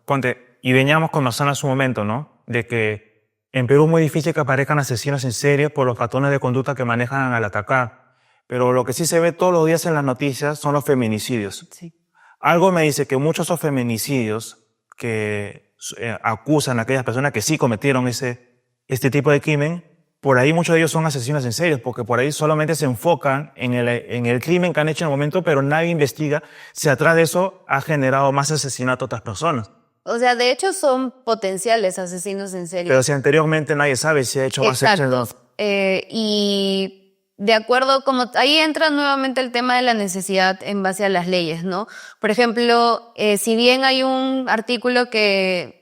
ponte, y veníamos conversando hace un momento, ¿no? De que en Perú es muy difícil que aparezcan asesinos en serie por los patrones de conducta que manejan al atacar. Pero lo que sí se ve todos los días en las noticias son los feminicidios. Sí. Algo me dice que muchos de esos feminicidios que acusan a aquellas personas que sí cometieron este tipo de crimen, por ahí muchos de ellos son asesinos en serie, porque por ahí solamente se enfocan en el crimen que han hecho en el momento, pero nadie investiga si atrás de eso ha generado más asesinato a otras personas. O sea, de hecho son potenciales asesinos en serie. Pero si anteriormente nadie sabe si ha hecho más Exacto. Y de acuerdo, como ahí entra nuevamente el tema de la necesidad en base a las leyes, ¿no? Por ejemplo, si bien hay un artículo que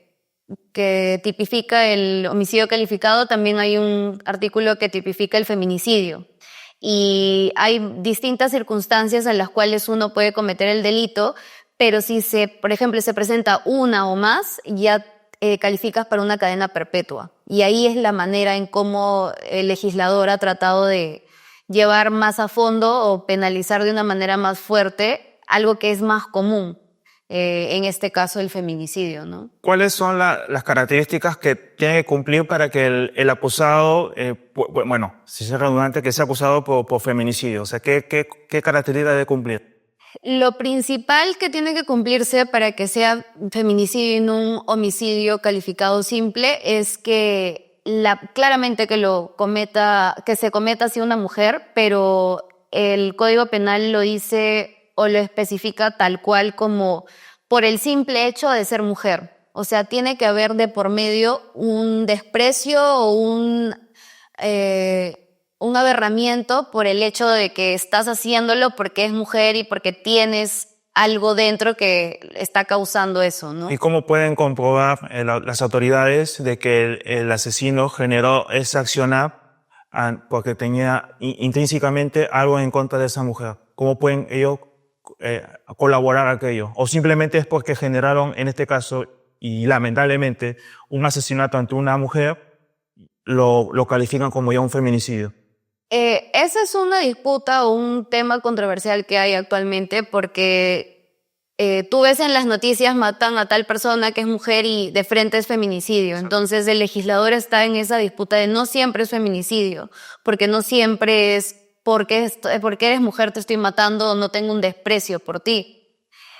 tipifica el homicidio calificado, también hay un artículo que tipifica el feminicidio. Y hay distintas circunstancias en las cuales uno puede cometer el delito, pero si por ejemplo, se presenta una o más, ya calificas para una cadena perpetua. Y ahí es la manera en cómo el legislador ha tratado de llevar más a fondo o penalizar de una manera más fuerte algo que es más común. En este caso el feminicidio, ¿no? ¿Cuáles son las características que tiene que cumplir para que el acusado, bueno, si es redundante, que sea acusado por feminicidio? O sea, ¿qué características debe cumplir? Lo principal que tiene que cumplirse para que sea feminicidio y no un homicidio calificado simple es que claramente que se cometa hacia una mujer, pero el Código Penal lo dice o lo especifica tal cual como por el simple hecho de ser mujer. O sea, tiene que haber de por medio un desprecio o un aberramiento por el hecho de que estás haciéndolo porque es mujer y porque tienes algo dentro que está causando eso, ¿no? ¿Y cómo pueden comprobar las autoridades de que el asesino generó esa accionar porque tenía intrínsecamente algo en contra de esa mujer? ¿Cómo pueden ellos colaborar a aquello? ¿O simplemente es porque generaron, en este caso, y lamentablemente, un asesinato ante una mujer, lo califican como ya un feminicidio? Esa es una disputa o un tema controversial que hay actualmente porque tú ves en las noticias matan a tal persona que es mujer y de frente es feminicidio. Entonces el legislador está en esa disputa de no siempre es feminicidio, porque no siempre es porque eres mujer te estoy matando o no tengo un desprecio por ti.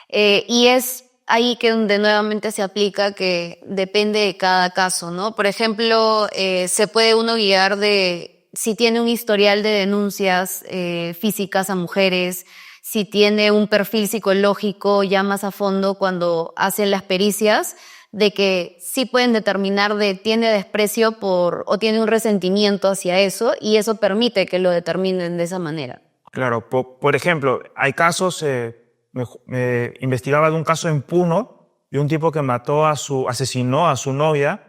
Y es ahí que donde nuevamente se aplica que depende de cada caso, ¿no? Por ejemplo, se puede uno guiar de si tiene un historial de denuncias físicas a mujeres, si tiene un perfil psicológico ya más a fondo cuando hacen las pericias, de que sí pueden determinar tiene desprecio o tiene un resentimiento hacia eso y eso permite que lo determinen de esa manera. Claro, por ejemplo, hay casos, me investigaba de un caso en Puno de un tipo que asesinó a su novia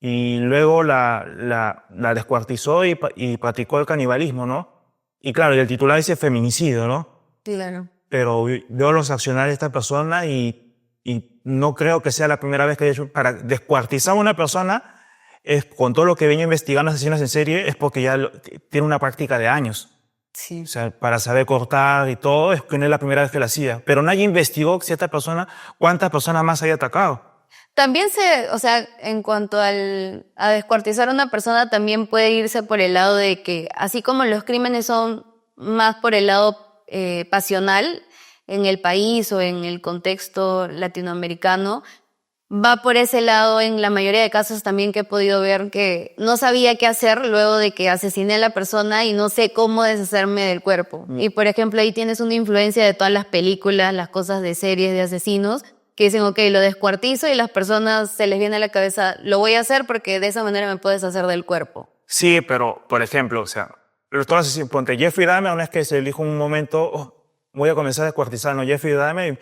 y luego la descuartizó y practicó el canibalismo, ¿no? Y claro, y el titular dice feminicidio, ¿no? Claro. Pero veo los accionarios de esta persona y no creo que sea la primera vez que he hecho. Para descuartizar a una persona, con todo lo que vengo investigando asesinos en serie, es porque ya tiene una práctica de años. Sí. O sea, para saber cortar y todo, es que no es la primera vez que lo hacía. Pero nadie investigó si esta persona, cuántas personas más haya atacado. También en cuanto a descuartizar a una persona, también puede irse por el lado de que, así como los crímenes son más por el lado pasional en el país o en el contexto latinoamericano, va por ese lado en la mayoría de casos también que he podido ver que no sabía qué hacer luego de que asesiné a la persona y no sé cómo deshacerme del cuerpo. Y por ejemplo, ahí tienes una influencia de todas las películas, las cosas de series de asesinos, que dicen, ok, lo descuartizo y las personas se les viene a la cabeza, lo voy a hacer porque de esa manera me puedes hacer del cuerpo. Sí, pero, por ejemplo, o sea, ponte Jeffrey Dahmer, una vez que se dijo un momento, voy a comenzar a descuartizar, ¿no? Jeffrey Dahmer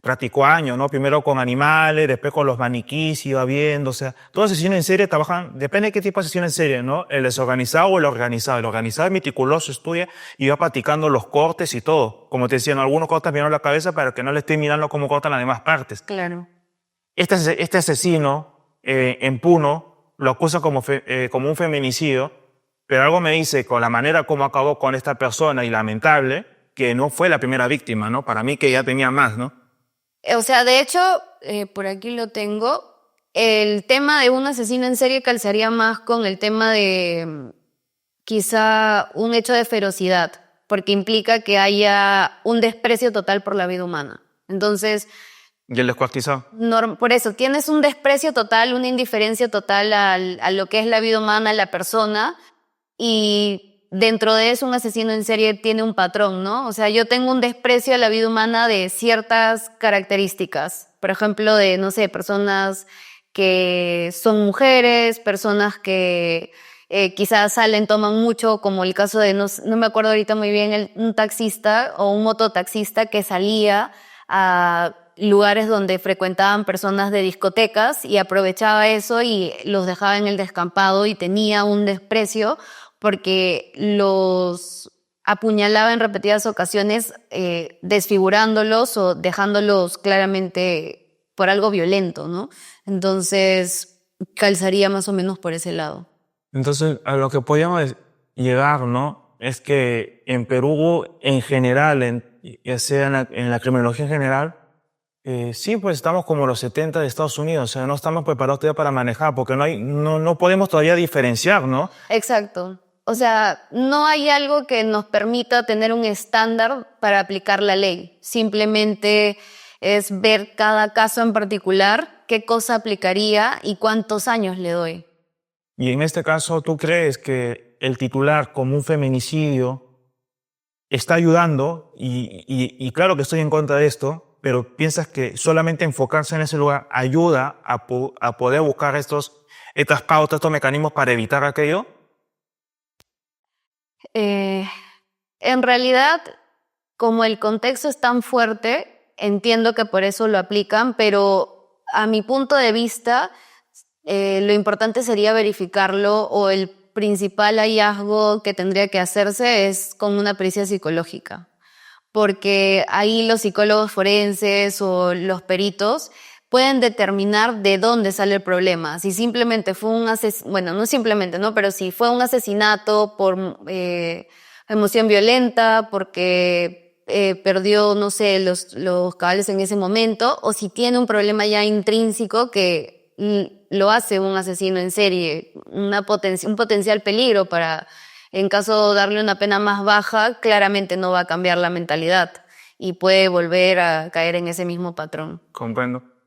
practicó años, ¿no? Primero con animales, después con los maniquís, iba viendo, o sea, todos los asesinos en serie trabajan, depende de qué tipo de asesino en serie, ¿no? El desorganizado o el organizado. El organizado es meticuloso, estudia y va practicando los cortes y todo. Como te decía, ¿no? Algunos cortan primero la cabeza para que no le esté mirando cómo cortan las demás partes. Claro. Este asesino, en Puno, lo acusa como un feminicidio, pero algo me dice, con la manera como acabó con esta persona y lamentable, que no fue la primera víctima, ¿no? Para mí que ya tenía más, ¿no? O sea, de hecho, por aquí lo tengo. El tema de un asesino en serie calzaría más con el tema de quizá un hecho de ferocidad, porque implica que haya un desprecio total por la vida humana. Entonces, Y el descuartizado. por eso, tienes un desprecio total, una indiferencia total a lo que es la vida humana, a la persona, y dentro de eso un asesino en serie tiene un patrón, ¿no? O sea, yo tengo un desprecio a la vida humana de ciertas características. Por ejemplo, de, no sé, personas que son mujeres, personas que quizás salen, toman mucho, como el caso de, no me acuerdo ahorita muy bien, un taxista o un mototaxista que salía a lugares donde frecuentaban personas de discotecas y aprovechaba eso y los dejaba en el descampado y tenía un desprecio porque los apuñalaba en repetidas ocasiones, desfigurándolos o dejándolos claramente por algo violento, ¿no? Entonces, calzaría más o menos por ese lado. Entonces, a lo que podríamos llegar, ¿no? Es que en Perú, en general, ya sea en la criminología en general, sí, pues estamos como los 70 de Estados Unidos, o sea, no estamos preparados todavía para manejar, porque no podemos todavía diferenciar, ¿no? Exacto. O sea, no hay algo que nos permita tener un estándar para aplicar la ley. Simplemente es ver cada caso en particular, qué cosa aplicaría y cuántos años le doy. Y en este caso, ¿tú crees que el titular como un feminicidio está ayudando? Y claro que estoy en contra de esto, pero ¿piensas que solamente enfocarse en ese lugar ayuda a poder buscar estas pautas, estos mecanismos para evitar aquello? En realidad, como el contexto es tan fuerte, entiendo que por eso lo aplican, pero a mi punto de vista, lo importante sería verificarlo, o el principal hallazgo que tendría que hacerse es con una pericia psicológica, porque ahí los psicólogos forenses o los peritos pueden determinar de dónde sale el problema. Si simplemente fue un asesinato, bueno, no simplemente, ¿no? Pero si fue un asesinato por emoción violenta, porque perdió, no sé, los cabales en ese momento, o si tiene un problema ya intrínseco que lo hace un asesino en serie, un potencial peligro para, en caso de darle una pena más baja, claramente no va a cambiar la mentalidad y puede volver a caer en ese mismo patrón. Comprendo.